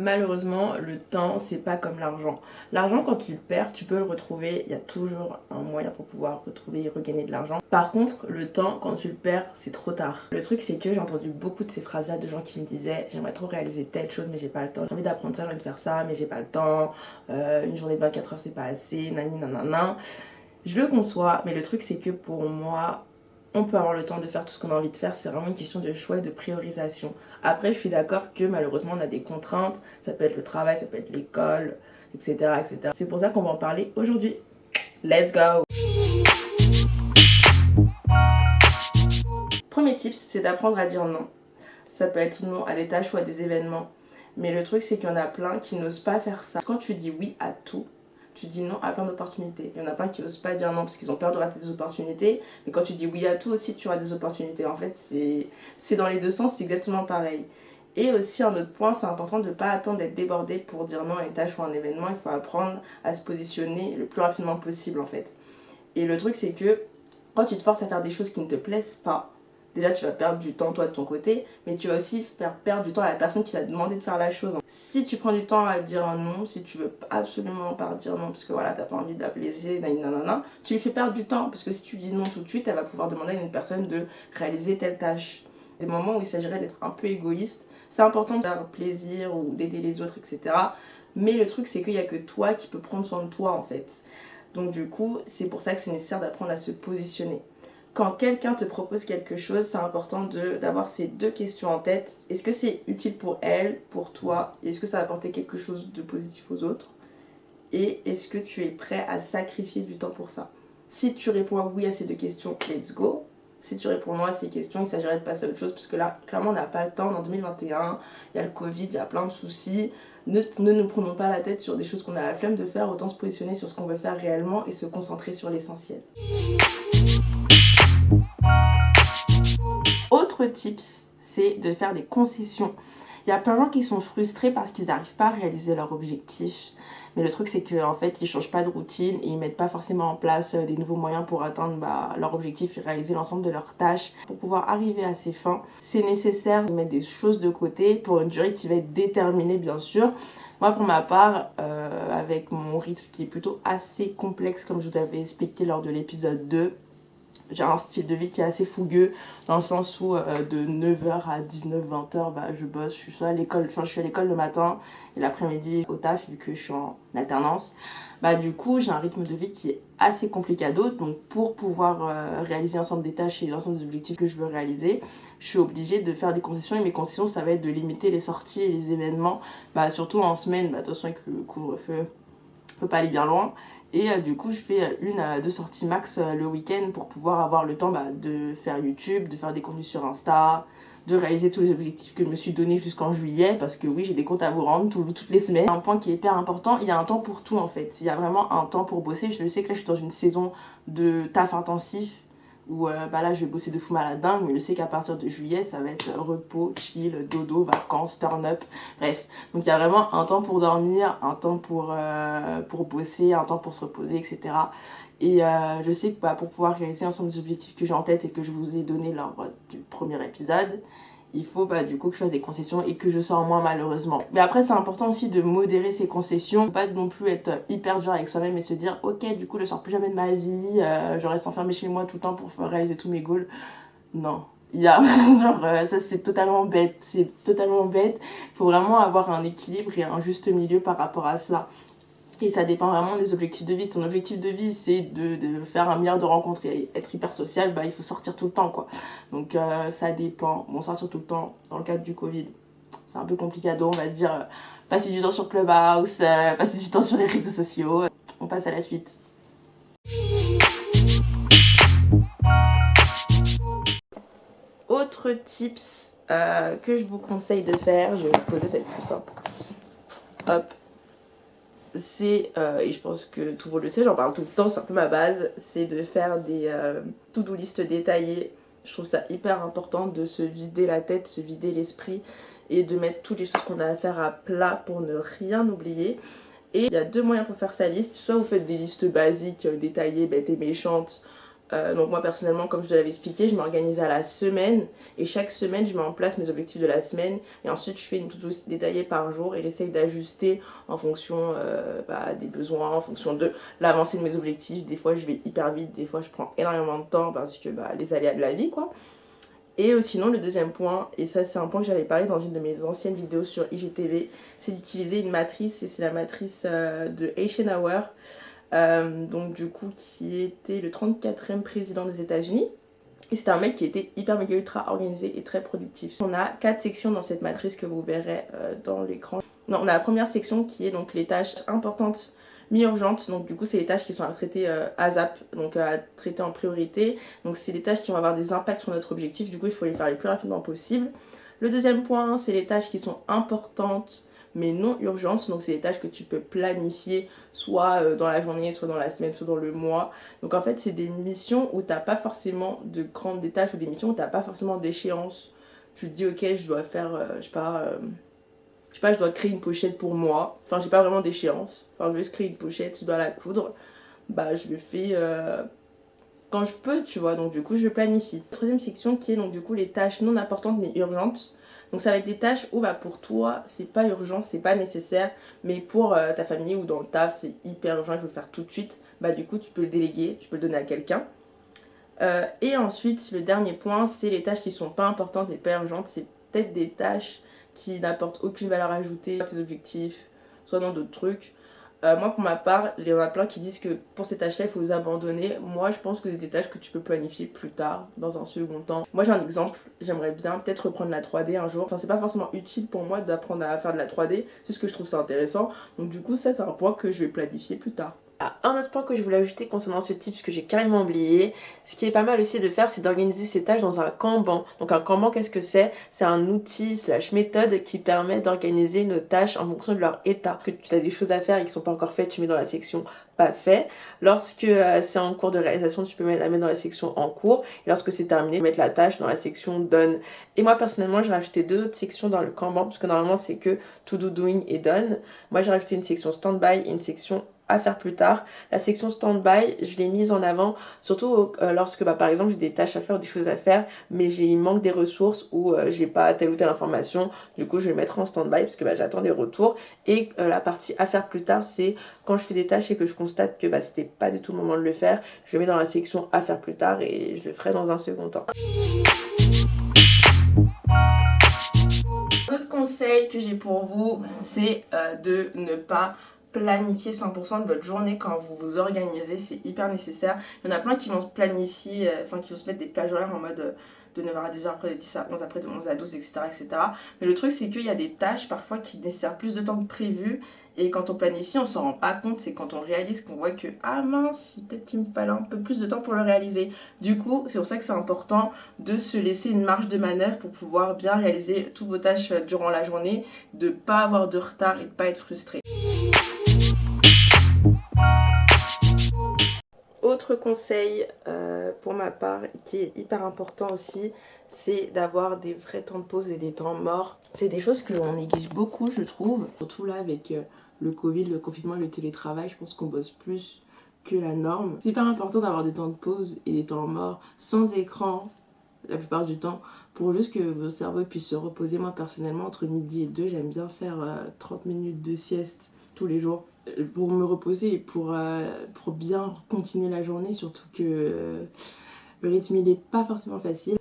Malheureusement, le temps, c'est pas comme l'argent. L'argent, quand tu le perds, tu peux le retrouver. Il y a toujours un moyen pour pouvoir retrouver et regagner de l'argent. Par contre, le temps, quand tu le perds, c'est trop tard. Le truc, c'est que j'ai entendu beaucoup de ces phrases-là de gens qui me disaient j'aimerais trop réaliser telle chose, mais j'ai pas le temps. J'ai envie d'apprendre ça, j'ai envie de faire ça, mais j'ai pas le temps. Une journée de 24 heures, c'est pas assez. Nani, nanana. Je le conçois, mais le truc, c'est que pour moi, on peut avoir le temps de faire tout ce qu'on a envie de faire, c'est vraiment une question de choix et de priorisation. Après, je suis d'accord que malheureusement, on a des contraintes, ça peut être le travail, ça peut être l'école, etc., etc. C'est pour ça qu'on va en parler aujourd'hui. Let's go! Premier tip, c'est d'apprendre à dire non. Ça peut être non à des tâches ou à des événements, mais le truc, c'est qu'il y en a plein qui n'osent pas faire ça. Quand tu dis oui à tout, tu dis non à plein d'opportunités. Il y en a plein qui n'osent pas dire non parce qu'ils ont peur de rater des opportunités. Mais quand tu dis oui à tout aussi, tu auras des opportunités. En fait, c'est dans les deux sens, c'est exactement pareil. Et aussi, un autre point, c'est important de ne pas attendre d'être débordé pour dire non à une tâche ou à un événement. Il faut apprendre à se positionner le plus rapidement possible, en fait. Et le truc, c'est que quand tu te forces à faire des choses qui ne te plaisent pas, déjà tu vas perdre du temps toi de ton côté, mais tu vas aussi faire perdre du temps à la personne qui t'a demandé de faire la chose. Si tu prends du temps à dire un non, si tu veux absolument pas dire non parce que voilà t'as pas envie de la blesser, nanana, tu lui fais perdre du temps parce que si tu dis non tout de suite, elle va pouvoir demander à une personne de réaliser telle tâche. Des moments où il s'agirait d'être un peu égoïste, c'est important de faire plaisir ou d'aider les autres, etc. Mais le truc c'est qu'il n'y a que toi qui peux prendre soin de toi en fait. Donc du coup, c'est pour ça que c'est nécessaire d'apprendre à se positionner. Quand quelqu'un te propose quelque chose, c'est important d'avoir ces deux questions en tête. Est-ce que c'est utile pour elle, pour toi? Est-ce que ça va apporter quelque chose de positif aux autres? Et est-ce que tu es prêt à sacrifier du temps pour ça? Si tu réponds oui à ces deux questions, let's go. Si tu réponds non à ces questions, il s'agirait de passer à autre chose parce que là, clairement, on n'a pas le temps. En 2021, il y a le Covid, il y a plein de soucis. Ne nous prenons pas la tête sur des choses qu'on a la flemme de faire, autant se positionner sur ce qu'on veut faire réellement et se concentrer sur l'essentiel. Autre tips, c'est de faire des concessions. Il y a plein de gens qui sont frustrés parce qu'ils n'arrivent pas à réaliser leur objectif. Mais le truc, c'est qu'en fait, ils ne changent pas de routine et ils ne mettent pas forcément en place des nouveaux moyens pour atteindre leur objectif et réaliser l'ensemble de leurs tâches. Pour pouvoir arriver à ces fins, c'est nécessaire de mettre des choses de côté pour une durée qui va être déterminée, bien sûr. Moi, pour ma part, avec mon rythme qui est plutôt assez complexe, comme je vous avais expliqué lors de l'épisode 2, j'ai un style de vie qui est assez fougueux dans le sens où de 9h à 19-20h je bosse, je suis à l'école le matin et l'après-midi au taf vu que je suis en alternance. Du coup j'ai un rythme de vie qui est assez complicado, donc pour pouvoir réaliser l'ensemble des tâches et l'ensemble des objectifs que je veux réaliser, je suis obligée de faire des concessions et mes concessions ça va être de limiter les sorties et les événements, surtout en semaine, attention avec le couvre-feu, on peut pas aller bien loin. Et du coup, je fais 1 à 2 sorties max le week-end pour pouvoir avoir le temps de faire YouTube, de faire des contenus sur Insta, de réaliser tous les objectifs que je me suis donné jusqu'en juillet, parce que oui, j'ai des comptes à vous rendre toutes les semaines. Un point qui est hyper important, il y a un temps pour tout en fait. Il y a vraiment un temps pour bosser. Je sais que là, je suis dans une saison de taf intensif, où là je vais bosser de fou malade dingue, mais je sais qu'à partir de juillet ça va être repos, chill, dodo, vacances, turn up, bref. Donc il y a vraiment un temps pour dormir, un temps pour bosser, un temps pour se reposer, etc. Et je sais que pour pouvoir réaliser l'ensemble des objectifs que j'ai en tête et que je vous ai donné lors du premier épisode, il faut du coup que je fasse des concessions et que je sors moins malheureusement. Mais après c'est important aussi de modérer ces concessions, pas non plus être hyper dur avec soi-même et se dire ok du coup je sors plus jamais de ma vie, je reste enfermée chez moi tout le temps pour réaliser tous mes goals. Non, il y a ça c'est totalement bête, il faut vraiment avoir un équilibre et un juste milieu par rapport à cela. Et ça dépend vraiment des objectifs de vie. Si ton objectif de vie, c'est de faire 1 milliard de rencontres et être hyper social, il faut sortir tout le temps, quoi. Donc ça dépend. Bon, sortir tout le temps, dans le cadre du Covid, c'est un peu complicado, on va se dire. Passer du temps sur Clubhouse, passer du temps sur les réseaux sociaux. On passe à la suite. Autre tips que je vous conseille de faire, je vais vous poser celle plus simple. Hop. C'est, et je pense que tout le monde le sait, j'en parle tout le temps, c'est un peu ma base, c'est de faire des to-do list détaillées. Je trouve ça hyper important de se vider la tête, se vider l'esprit et de mettre toutes les choses qu'on a à faire à plat pour ne rien oublier. Et il y a 2 moyens pour faire sa liste, soit vous faites des listes basiques, détaillées, bêtes et méchantes, Donc moi personnellement, comme je te l'avais expliqué, je m'organise à la semaine et chaque semaine je mets en place mes objectifs de la semaine et ensuite je fais une to-do détaillée par jour et j'essaye d'ajuster en fonction des besoins, en fonction de l'avancée de mes objectifs. Des fois je vais hyper vite, des fois je prends énormément de temps parce que les aléas de la vie quoi. Et sinon le deuxième point, et ça c'est un point que j'avais parlé dans une de mes anciennes vidéos sur IGTV, c'est d'utiliser une matrice et c'est la matrice de Eisenhower. Donc du coup qui était le 34e président des États-Unis et c'était un mec qui était hyper méga ultra organisé et très productif. On a 4 sections dans cette matrice que vous verrez dans l'écran. On a la première section qui est donc les tâches importantes mi-urgentes, donc du coup c'est les tâches qui sont à traiter ASAP, donc à traiter en priorité, donc c'est des tâches qui vont avoir des impacts sur notre objectif, du coup il faut les faire le plus rapidement possible. Le deuxième point c'est les tâches qui sont importantes mais non urgentes, donc c'est des tâches que tu peux planifier soit dans la journée, soit dans la semaine, soit dans le mois. Donc en fait c'est des missions où t'as pas forcément de grandes tâches ou des missions où t'as pas forcément d'échéance. Tu te dis ok je dois faire, je dois créer une pochette pour moi, enfin j'ai pas vraiment d'échéance, enfin je veux juste créer une pochette, je dois la coudre, je le fais quand je peux tu vois, donc du coup je planifie. Troisième section qui est donc du coup les tâches non importantes mais urgentes. Donc ça va être des tâches où pour toi c'est pas urgent, c'est pas nécessaire, mais pour ta famille ou dans le taf c'est hyper urgent, il faut le faire tout de suite, du coup tu peux le déléguer, tu peux le donner à quelqu'un. Et ensuite le dernier point c'est les tâches qui sont pas importantes mais pas urgentes, c'est peut-être des tâches qui n'apportent aucune valeur ajoutée à tes objectifs, soit dans d'autres trucs. Moi pour ma part, il y en a plein qui disent que pour ces tâches là il faut les abandonner. Moi je pense que c'est des tâches que tu peux planifier plus tard, dans un second temps. Moi j'ai un exemple, j'aimerais bien peut-être reprendre la 3D un jour. Enfin c'est pas forcément utile pour moi d'apprendre à faire de la 3D, c'est ce que je trouve ça intéressant. Donc du coup ça c'est un point que je vais planifier plus tard. Un autre point que je voulais ajouter concernant ce type, ce que j'ai carrément oublié, ce qui est pas mal aussi de faire, c'est d'organiser ces tâches dans un Kanban. Donc un Kanban, qu'est-ce que c'est? C'est un outil / méthode qui permet d'organiser nos tâches en fonction de leur état. Que tu as des choses à faire et qui sont pas encore faites, tu mets dans la section pas fait. Lorsque c'est en cours de réalisation, tu peux la mettre dans la section en cours. Et lorsque c'est terminé, tu peux mettre la tâche dans la section done. Et moi personnellement, j'ai rajouté 2 autres sections dans le Kanban, parce que normalement c'est que to do, doing et done. Moi j'ai rajouté une section standby et une section à faire plus tard. La section stand-by, je l'ai mise en avant, surtout lorsque par exemple j'ai des tâches à faire ou des choses à faire, mais il manque des ressources ou j'ai pas telle ou telle information, du coup je vais mettre en stand-by parce que j'attends des retours. Et la partie à faire plus tard, c'est quand je fais des tâches et que je constate que c'était pas du tout le moment de le faire, je le mets dans la section à faire plus tard et je le ferai dans un second temps. Autre conseil que j'ai pour vous, c'est de ne pas planifier 100% de votre journée quand vous vous organisez, c'est hyper nécessaire. Il y en a plein qui vont se planifier, qui vont se mettre des plages horaires en mode de 9h à 10h, après de 10h à 11, après de 11 à 12, etc. etc. Mais le truc, c'est qu'il y a des tâches parfois qui nécessitent plus de temps que prévu. Et quand on planifie, on s'en rend pas compte. C'est quand on réalise qu'on voit que, ah mince, peut-être qu'il me fallait un peu plus de temps pour le réaliser. Du coup, c'est pour ça que c'est important de se laisser une marge de manœuvre pour pouvoir bien réaliser toutes vos tâches durant la journée, de ne pas avoir de retard et de ne pas être frustré. Autre conseil pour ma part qui est hyper important aussi, c'est d'avoir des vrais temps de pause et des temps morts. C'est des choses qu'on néglige beaucoup je trouve, surtout là avec le Covid, le confinement et le télétravail, je pense qu'on bosse plus que la norme. C'est hyper important d'avoir des temps de pause et des temps morts sans écran la plupart du temps pour juste que vos cerveaux puissent se reposer. Moi personnellement entre midi et 2 j'aime bien faire 30 minutes de sieste tous les jours pour me reposer et pour bien continuer la journée, surtout que le rythme il est pas forcément facile.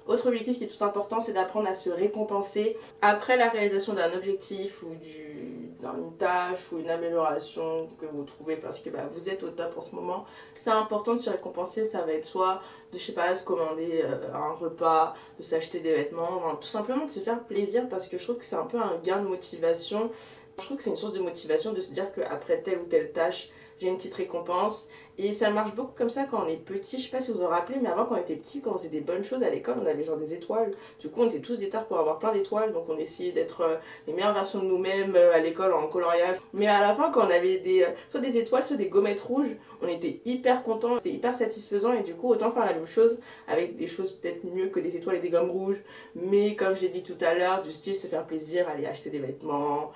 Autre objectif qui est tout important, c'est d'apprendre à se récompenser après la réalisation d'un objectif ou d'une tâche ou une amélioration que vous trouvez parce que vous êtes au top en ce moment. C'est important de se récompenser, ça va être soit de se commander un repas, de s'acheter des vêtements, tout simplement de se faire plaisir parce que je trouve que c'est un peu un gain de motivation. Je trouve que c'est une source de motivation de se dire qu'après telle ou telle tâche, j'ai une petite récompense. Et ça marche beaucoup comme ça quand on est petit. Je sais pas si vous vous en rappelez, mais avant quand on était petit, quand on faisait des bonnes choses à l'école, on avait genre des étoiles. Du coup, on était tous déterres pour avoir plein d'étoiles. Donc on essayait d'être les meilleures versions de nous-mêmes à l'école en coloriage. Mais à la fin, quand on avait soit des étoiles, soit des gommettes rouges, on était hyper contents. C'était hyper satisfaisant. Et du coup, autant faire la même chose avec des choses peut-être mieux que des étoiles et des gommes rouges. Mais comme je l'ai dit tout à l'heure, du style se faire plaisir, aller acheter des vêtements,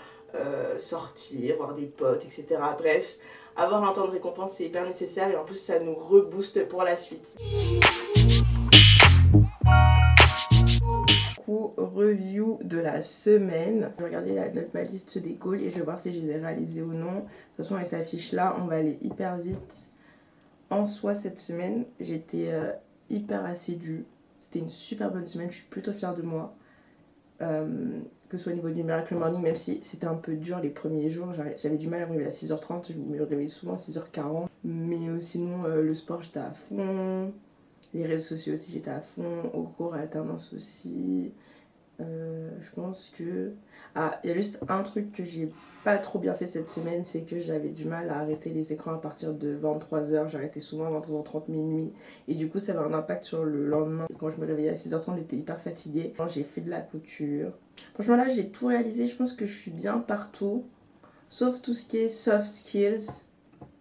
sortir, voir des potes, etc. Bref, avoir un temps de récompense c'est hyper nécessaire et en plus ça nous rebooste pour la suite. Review de la semaine. Je vais regarder ma liste des goals et je vais voir si je les ai réalisés ou non. De toute façon elle s'affiche là, on va aller hyper vite. En soi cette semaine j'étais hyper assidue. C'était une super bonne semaine, je suis plutôt fière de moi. Que ce soit au niveau du Miracle Morning, même si c'était un peu dur les premiers jours, j'avais du mal à me réveiller à 6h30, je me réveillais souvent à 6h40. Mais sinon le sport j'étais à fond, les réseaux sociaux aussi j'étais à fond, au cours alternance aussi. Je pense que... Ah, il y a juste un truc que j'ai pas trop bien fait cette semaine, c'est que j'avais du mal à arrêter les écrans à partir de 23h. J'arrêtais souvent à 23h30, minuit. Et du coup, ça avait un impact sur le lendemain. Quand je me réveillais à 6h30, j'étais hyper fatiguée. J'ai fait de la couture. Franchement, là, j'ai tout réalisé. Je pense que je suis bien partout. Sauf tout ce qui est soft skills.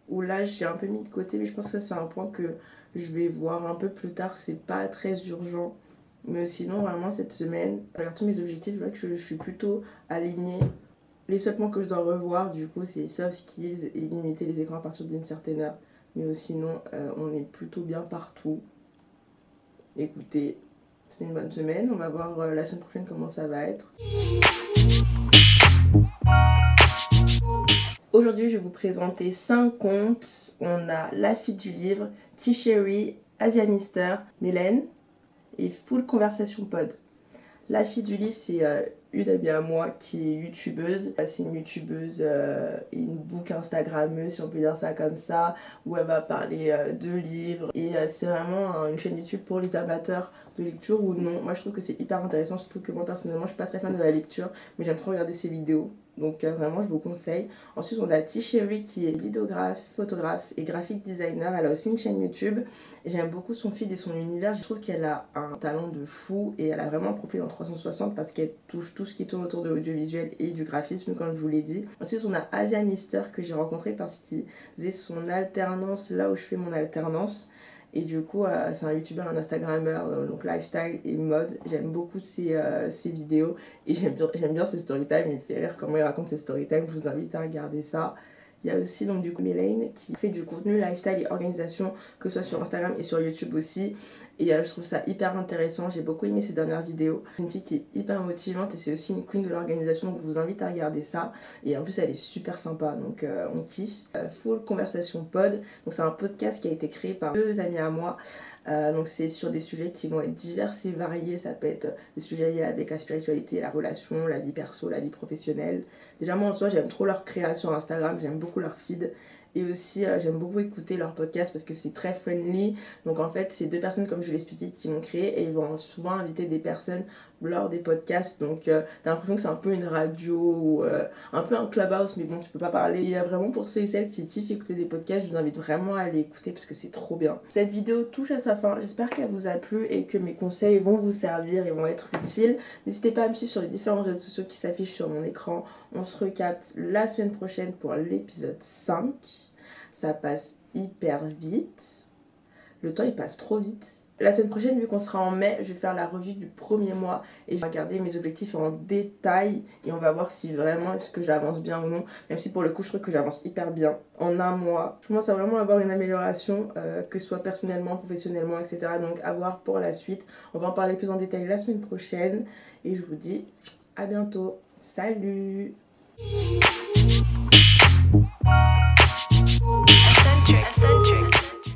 Où là, j'ai un peu mis de côté. Mais je pense que ça, c'est un point que je vais voir un peu plus tard. C'est pas très urgent. Mais sinon, vraiment, cette semaine, je regarde tous mes objectifs, je vois que je suis plutôt alignée. Les seuls points que je dois revoir, du coup, c'est soft skills et limiter les écrans à partir d'une certaine heure. Mais sinon, on est plutôt bien partout. Écoutez, c'est une bonne semaine. On va voir la semaine prochaine comment ça va être. Aujourd'hui, je vais vous présenter 5 comptes. On a La Fille du Livre, T-Sherry, Asianister, Mélène et Full Conversation Pod. La Fille du Livre, c'est une amie à moi qui est youtubeuse. C'est une youtubeuse et une book instagrammeuse, si on peut dire ça comme ça, où elle va parler de livres. Et c'est vraiment une chaîne YouTube pour les amateurs de lecture ou non. Moi, je trouve que c'est hyper intéressant, surtout que moi, personnellement, je suis pas très fan de la lecture, mais j'aime trop regarder ses vidéos. Donc vraiment je vous conseille. Ensuite on a T-Sherry qui est vidéographe, photographe et graphic designer. Elle a aussi une chaîne YouTube. J'aime beaucoup son feed et son univers. Je trouve qu'elle a un talent de fou et elle a vraiment un profil en 360 parce qu'elle touche tout ce qui tourne autour de l'audiovisuel et du graphisme comme je vous l'ai dit. Ensuite on a Asianister que j'ai rencontré parce qu'il faisait son alternance là où je fais mon alternance. Et du coup, c'est un youtubeur, un instagrammeur, donc lifestyle et mode. J'aime beaucoup ses vidéos et j'aime bien ses storytime. Il me fait rire comment il raconte ses storytime. Je vous invite à regarder ça. Il y a aussi donc du coup Mélène qui fait du contenu lifestyle et organisation, que ce soit sur Instagram et sur YouTube aussi. Et je trouve ça hyper intéressant, j'ai beaucoup aimé ses dernières vidéos. C'est une fille qui est hyper motivante et c'est aussi une queen de l'organisation, donc je vous invite à regarder ça. Et en plus elle est super sympa, donc on kiffe. Full Conversation Pod, donc c'est un podcast qui a été créé par 2 amis à moi. Donc c'est sur des sujets qui vont être divers et variés. Ça peut être des sujets liés avec la spiritualité, la relation, la vie perso, la vie professionnelle. Déjà moi en soi j'aime trop leur création sur Instagram, j'aime beaucoup leur feed. Et aussi j'aime beaucoup écouter leur podcast parce que c'est très friendly. Donc en fait c'est 2 personnes comme je l'expliquais qui l'ont créé et ils vont souvent inviter des personnes lors des podcasts. Donc t'as l'impression que c'est un peu une radio ou un peu un clubhouse, mais bon tu peux pas parler. Et vraiment pour ceux et celles qui kiffent écouter des podcasts, je vous invite vraiment à aller écouter parce que c'est trop bien. Cette vidéo touche à sa fin, j'espère qu'elle vous a plu et que mes conseils vont vous servir et vont être utiles. N'hésitez pas à me suivre sur les différents réseaux sociaux qui s'affichent sur mon écran. On se recapte la semaine prochaine pour l'épisode 5. Ça passe hyper vite. Le temps il passe trop vite. La semaine prochaine, vu qu'on sera en mai, je vais faire la revue du premier mois et je vais regarder mes objectifs en détail et on va voir si vraiment est-ce que j'avance bien ou non. Même si pour le coup, je trouve que j'avance hyper bien en un mois. Je commence à vraiment avoir une amélioration, que ce soit personnellement, professionnellement, etc. Donc à voir pour la suite. On va en parler plus en détail la semaine prochaine et je vous dis à bientôt. Salut!